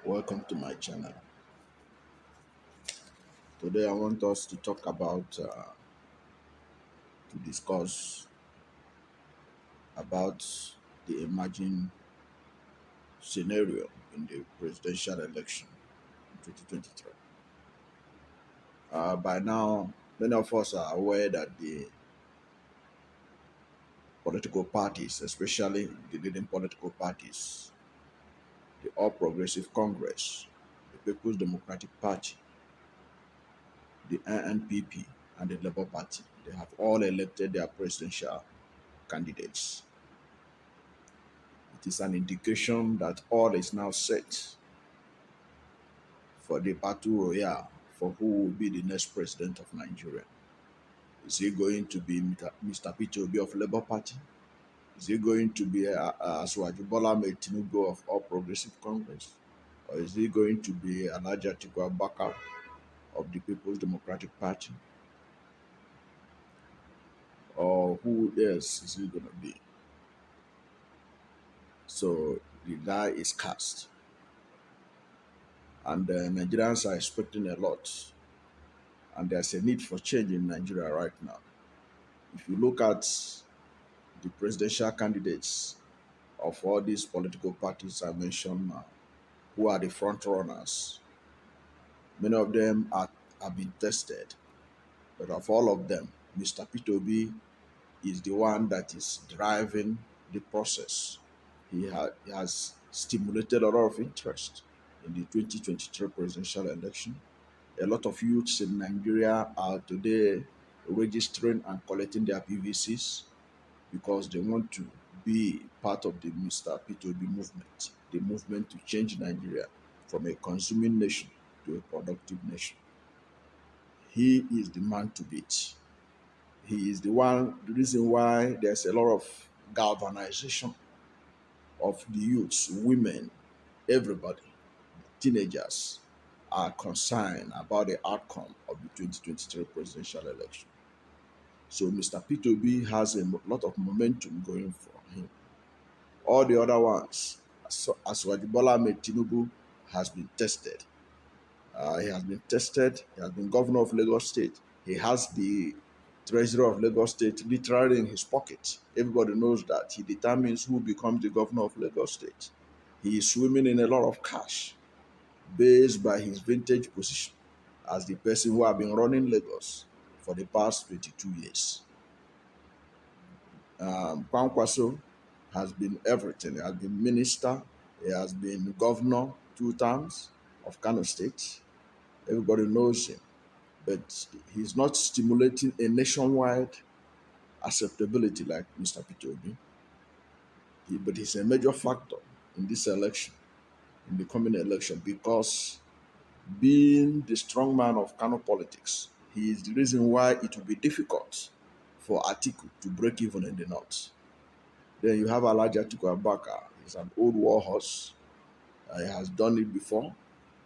Welcome to my channel. Today I want us to talk about, to discuss about the emerging scenario in the presidential election in 2023. By now, many of us are aware that the political parties, especially the leading political parties, the All Progressive Congress, the People's Democratic Party, the NNPP, and the Labour Party, they have all elected their presidential candidates. It is an indication that all is now set for the battle royale for who will be the next president of Nigeria. Is he going to be Mr. Peter Obi of Labour Party? Is he going to be Asiwaju Bola Ahmed Tinubu of All Progressive Congress? Or is he going to be Alhaji Atiku Abubakar of the People's Democratic Party? Or who else is he going to be? So the die is cast. And Nigerians are expecting a lot. And there's a need for change in Nigeria right now. If you look at the presidential candidates of all these political parties I mentioned now, who are the front runners, many of them have been tested. But of all of them, Mr. Peter Obi is the one that is driving the process. He has stimulated a lot of interest in the 2023 presidential election. A lot of youths in Nigeria are today registering and collecting their PVCs because they want to be part of the Mr. P2B movement, the movement to change Nigeria from a consuming nation to a productive nation. He is the man to beat. He is the reason why there's a lot of galvanization of the youths, women, everybody, teenagers are concerned about the outcome of the 2023 presidential election. So Mr. P2B has a lot of momentum going for him. All the other ones, Asiwaju Bola Ahmed Tinubu has been tested. He has been tested. He has been governor of Lagos State. He has the treasurer of Lagos State literally in his pocket. Everybody knows that he determines who becomes the governor of Lagos State. He is swimming in a lot of cash based by his vintage position as the person who have been running Lagos for the past 22 years. Kwankwaso has been everything. He has been minister. He has been governor 2 times of Kano State. Everybody knows him. But he's not stimulating a nationwide acceptability like Mr. Peter Obi. But he's a major factor in this election, in the coming election, because being the strong man of Kano politics, he is the reason why it will be difficult for Atiku to break even in the north. Then you have Alhaji Atiku Abubakar. He's an old war horse. He has done it before.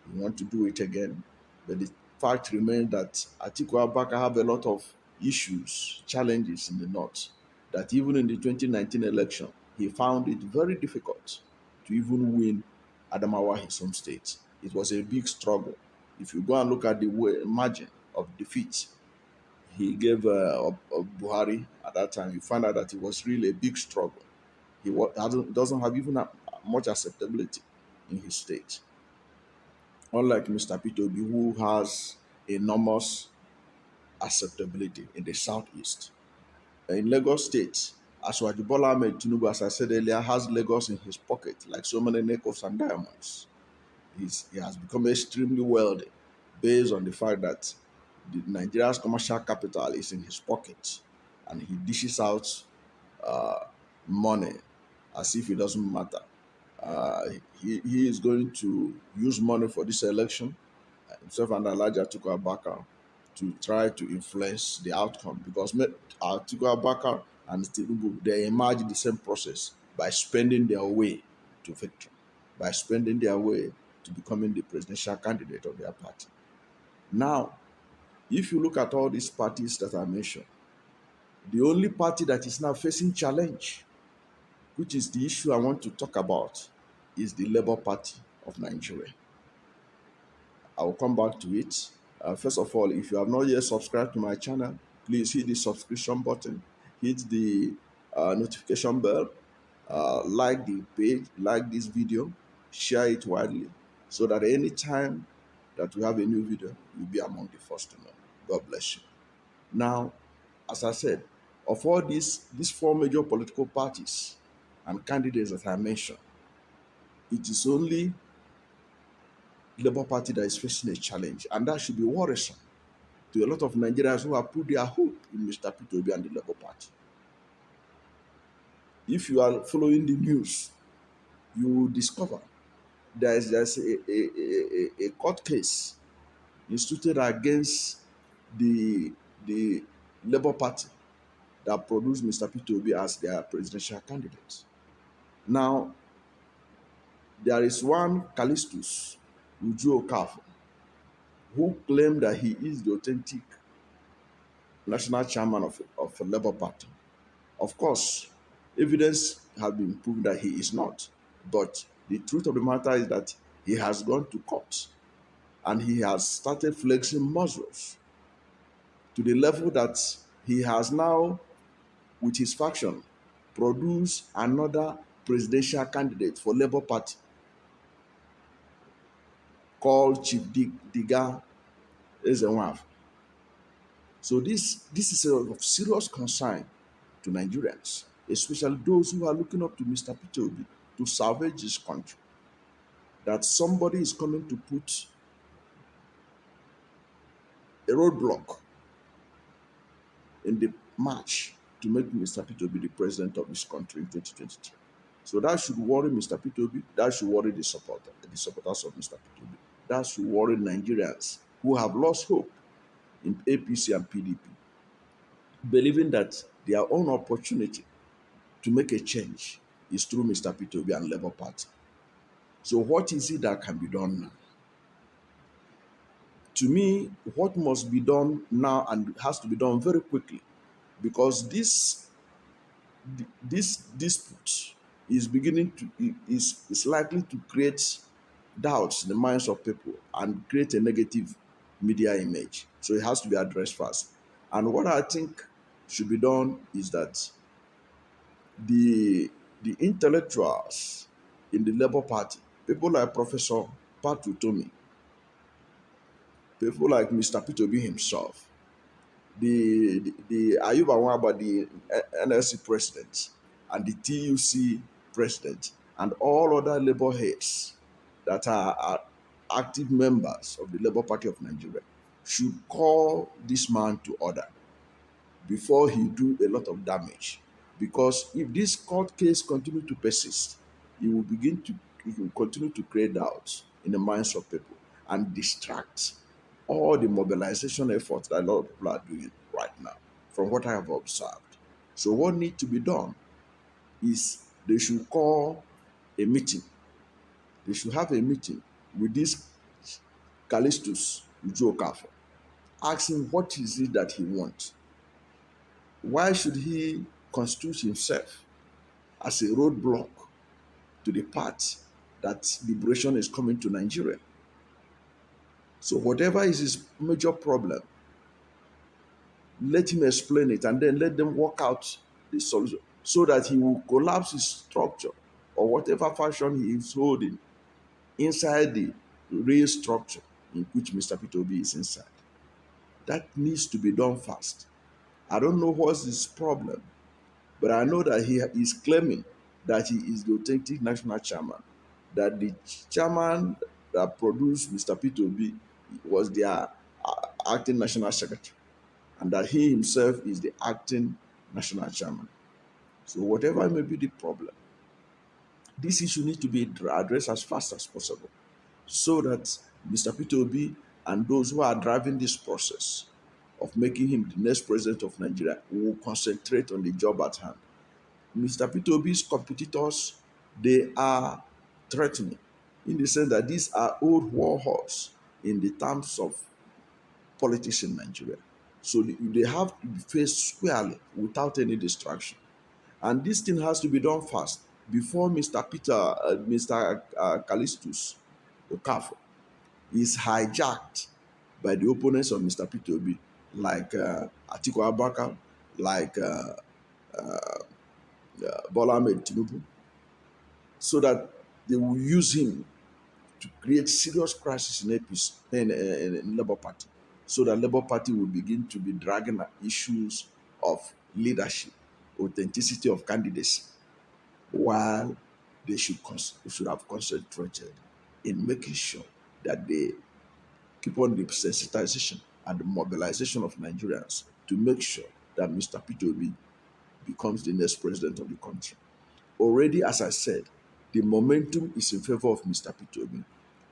He wants to do it again. But the fact remains that Atiku Abubakar have a lot of issues, challenges in the north, that even in the 2019 election, he found it very difficult to even win Adamawa, his home state. It was a big struggle. If you go and look at the margin of defeat he gave Buhari at that time, you find out that it was really a big struggle. He doesn't have even much acceptability in his state. Unlike Mr. Peter Obi, who has enormous acceptability in the southeast. In Lagos State, Asiwaju Bola Ahmed Tinubu, as I said earlier, has Lagos in his pocket, like so many nickels and diamonds. He has become extremely wealthy based on the fact that Nigeria's commercial capital is in his pocket, and he dishes out money as if it doesn't matter. He is going to use money for this election, himself and Alhaji Atiku Abubakar, to try to influence the outcome, because Atiku Abubakar and Tinubu, they emerged the same process by spending their way to victory, by spending their way to becoming the presidential candidate of their party. Now, if you look at all these parties that I mentioned, the only party that is now facing challenge, which is the issue I want to talk about, is the Labour Party of Nigeria. I'll come back to it. First of all, if you have not yet subscribed to my channel, please hit the subscription button, hit the notification bell, like the page, like this video, share it widely, so that anytime that we have a new video, you'll be among the first to know. God bless you. Now, as I said, of all these four major political parties and candidates that I mentioned, it is only Labour Party that is facing a challenge, and that should be worrisome to a lot of Nigerians who have put their hope in Mr. Peter Obi and the Labour Party. If you are following the news, you will discover there's a court case instituted against the the Labour Party that produced Mr. Peter Obi as their presidential candidate. Now, there is one Callistus Uju Okafor who claimed that he is the authentic national chairman of the Labour Party. Of course, evidence has been proved that he is not. But the truth of the matter is that he has gone to court and he has started flexing muscles to the level that he has now, with his faction, produced another presidential candidate for Labour Party called Chief Diga Ezenwaf. So this is of serious concern to Nigerians, especially those who are looking up to Mr. Peter Obi to salvage this country. That somebody is coming to put a roadblock in the march to make Mr. Peter Obi the president of this country in 2023. So that should worry Mr. Peter Obi. That should worry the supporters of Mr. Peter Obi. That should worry Nigerians who have lost hope in APC and PDP, believing that their own opportunity to make a change is through Mr. Peter Obi and Labour Party. So what is it that can be done now? To me, what must be done now and has to be done very quickly, because this dispute is beginning to is likely to create doubts in the minds of people and create a negative media image. So it has to be addressed fast. And what I think should be done is that the intellectuals in the Labour Party, people like Professor Pat Utomi, people like Mr. Peter Obi himself, the Ayuba Waba, the NLC president, and the TUC president, and all other Labour heads that are active members of the Labour Party of Nigeria should call this man to order before he do a lot of damage. Because if this court case continue to persist, it will continue to create doubts in the minds of people and distract all the mobilization efforts that a lot of people are doing right now, from what I have observed. So what needs to be done is they should call a meeting. They should have a meeting with this Callistus Uju Okafor, ask him what is it that he wants. Why should he constitute himself as a roadblock to the path that liberation is coming to Nigeria? So whatever is his major problem, let him explain it and then let them work out the solution so that he will collapse his structure or whatever fashion he is holding inside the real structure in which Mr. Peter Obi is inside. That needs to be done fast. I don't know what's his problem, but I know that he is claiming that he is the authentic national chairman, that the chairman that produced Mr. Peter Obi was their acting national secretary, and that he himself is the acting national chairman. So whatever may be the problem, this issue needs to be addressed as fast as possible so that Mr. Peter Obi and those who are driving this process of making him the next president of Nigeria will concentrate on the job at hand. Mr. Peter Obi's competitors, they are threatening in the sense that these are old war horses in the terms of politics in Nigeria. So they have to be faced squarely without any distraction. And this thing has to be done fast before Mr. Callistus Okafor is hijacked by the opponents of Mr. Peter Obi, like Atiku Abubakar, like Bola Ahmed Tinubu, so that they will use him to create serious crisis in APC, in Labour Party, so that Labour Party will begin to be dragging at issues of leadership, authenticity of candidacy, while they should have concentrated in making sure that they keep on the sensitization and the mobilization of Nigerians to make sure that Mr. Peter Obi becomes the next president of the country. Already, as I said, the momentum is in favor of Mr. Peter Obi.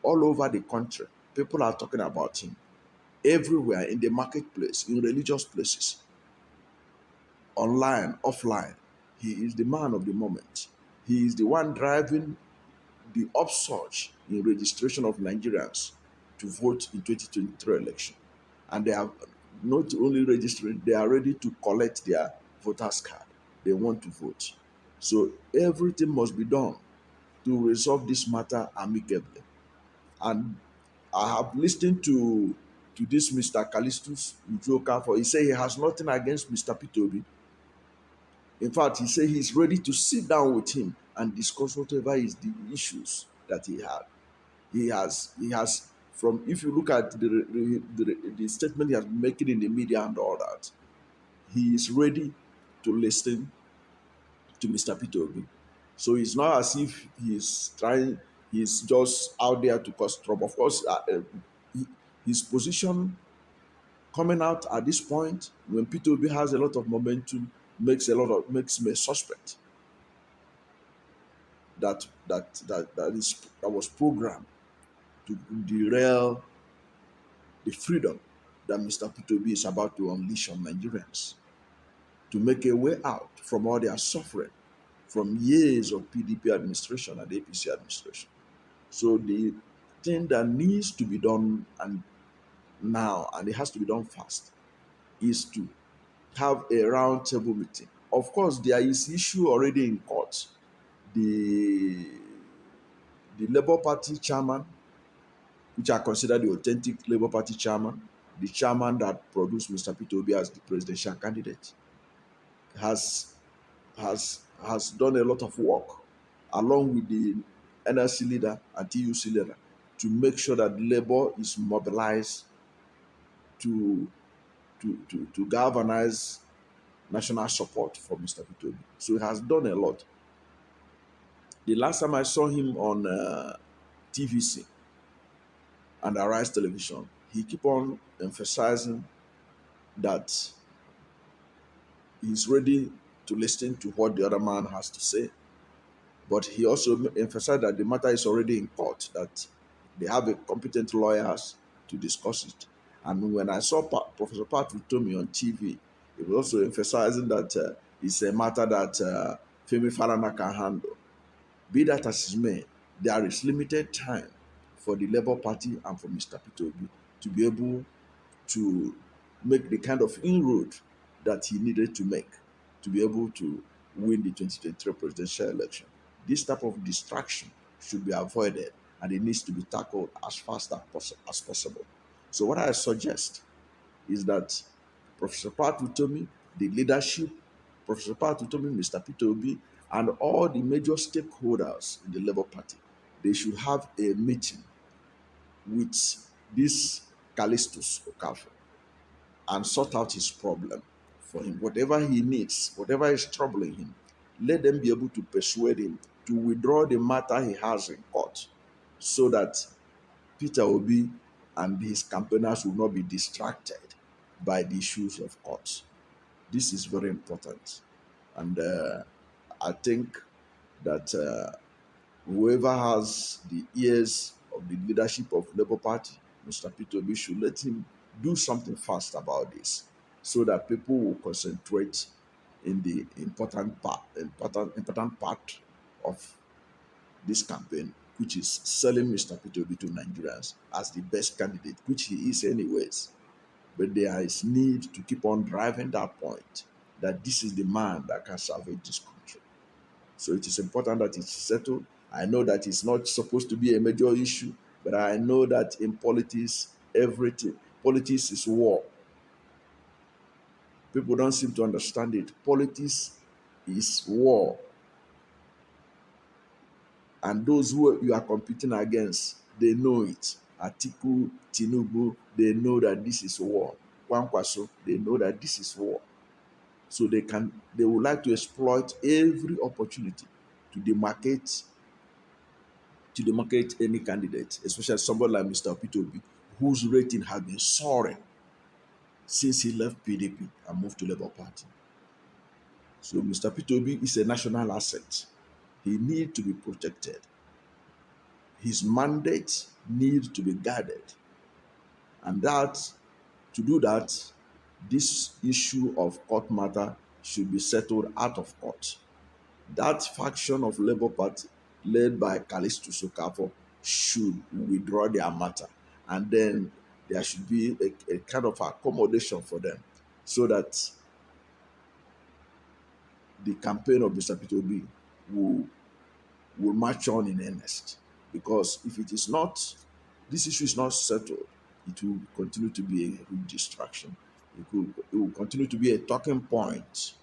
All over the country, people are talking about him. Everywhere, in the marketplace, in religious places, online, offline, he is the man of the moment. He is the one driving the upsurge in registration of Nigerians to vote in 2023 election. And they are not only registering, they are ready to collect their voters card. They want to vote. So everything must be done to resolve this matter amicably. And I have listened to this Mr. Callistus Ujoka, for he said he has nothing against Mr. Peter Obi. In fact, he said he's ready to sit down with him and discuss whatever is the issues that he had. He has from, if you look at the statement he has been making in the media and all that, he is ready to listen to Mr. Peter Obi. So it's not as if he's just out there to cause trouble. Of course, he- his position coming out at this point when Peter Obi has a lot of momentum makes me suspect that was programmed to derail the freedom that Mr. Peter Obi is about to unleash on Nigerians, to make a way out from all their suffering from years of PDP administration and APC administration. So the thing that needs to be done and now, and it has to be done fast, is to have a round table meeting. Of course, there is issue already in court. The the Labour Party chairman, which I consider the authentic Labour Party chairman, the chairman that produced Mr. Peter Obi as the presidential candidate, has has done a lot of work along with the NLC leader and TUC leader to make sure that Labour is mobilized to to galvanize national support for Mr. Peter Obi. So he has done a lot. The last time I saw him on TVC and Arise Television, he keep on emphasizing that he's ready to listen to what the other man has to say. But he also emphasized that the matter is already in court, that they have a competent lawyers to discuss it. And when I saw Professor Patrick Tomi on TV, he was also emphasizing that it's a matter that Femi Falana can handle. Be that as it may, there is limited time for the Labour Party and for Mr. Peter Obi to be able to make the kind of inroad that he needed to make to be able to win the 2023 presidential election. This type of distraction should be avoided and it needs to be tackled as fast as possible. So, what I suggest is that Professor Pat Utomi, the leadership, Professor Pat Utomi, Mr. Peter Obi, and all the major stakeholders in the Labour Party, they should have a meeting with this Callistus Okafor and sort out his problem for him. Whatever he needs, whatever is troubling him, let them be able to persuade him to withdraw the matter he has in court so that Peter Obi and his campaigners will not be distracted by the issues of court. This is very important. And I think that whoever has the ears of the leadership of Labour Party, Mr. Peter Obi, should let him do something fast about this so that people will concentrate in the important part of this campaign, which is selling Mr. Peter Obi to Nigerians as the best candidate, which he is anyways. But there is need to keep on driving that point that this is the man that can salvage this country. So it is important that it's settled. I know that it's not supposed to be a major issue, But I know that in politics, politics is war. People don't seem to understand it. Politics is war. And those who you are competing against, they know it. Atiku, Tinubu, they know that this is war. Kwankwaso, they know that this is war. So they would like to exploit every opportunity to demarcate any candidate, especially somebody like Mr. Pitobi, whose rating has been soaring since he left PDP and moved to Labour Party. So Mr. Pitobi is a national asset. He needs to be protected. His mandate needs to be guarded. And that to do that, this issue of court matter should be settled out of court. That faction of Labour Party led by Callisto Sokafo should withdraw their matter. And then there should be a kind of accommodation for them so that the campaign of Mr. Peter will, will march on in earnest. Because if it is not, this issue is not settled, it will continue to be a huge distraction. It will continue to be a talking point,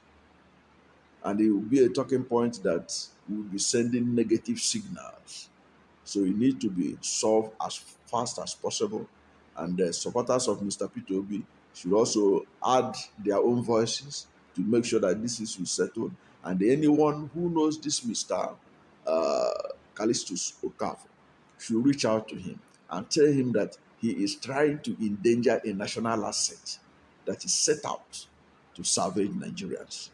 and it will be a talking point that will be sending negative signals. So it needs to be solved as fast as possible. And the supporters of Mr. Peter Obi should also add their own voices to make sure that this issue is settled. And anyone who knows this Mr. Uh, Callistus Okafor should reach out to him and tell him that he is trying to endanger a national asset that is set out to salvage Nigerians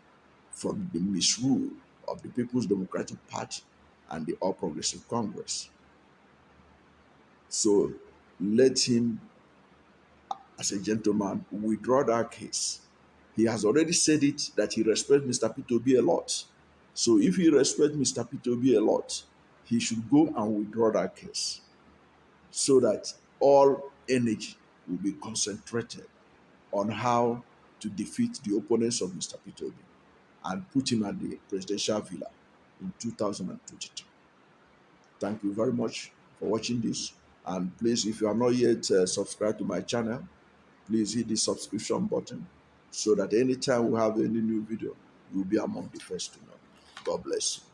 from the misrule of the People's Democratic Party and the All Progressive Congress. So let him, as a gentleman, withdraw that case. He has already said it that he respects Mr. P2B a lot. So if he respects Mr. P2B a lot, he should go and withdraw that case so that all energy will be concentrated on how to defeat the opponents of Mr. P2B and put him at the presidential villa in 2022. Thank you very much for watching this. And please, if you are not yet subscribed to my channel, please hit the subscription button so that anytime we have any new video, you'll be among the first to know. God bless you.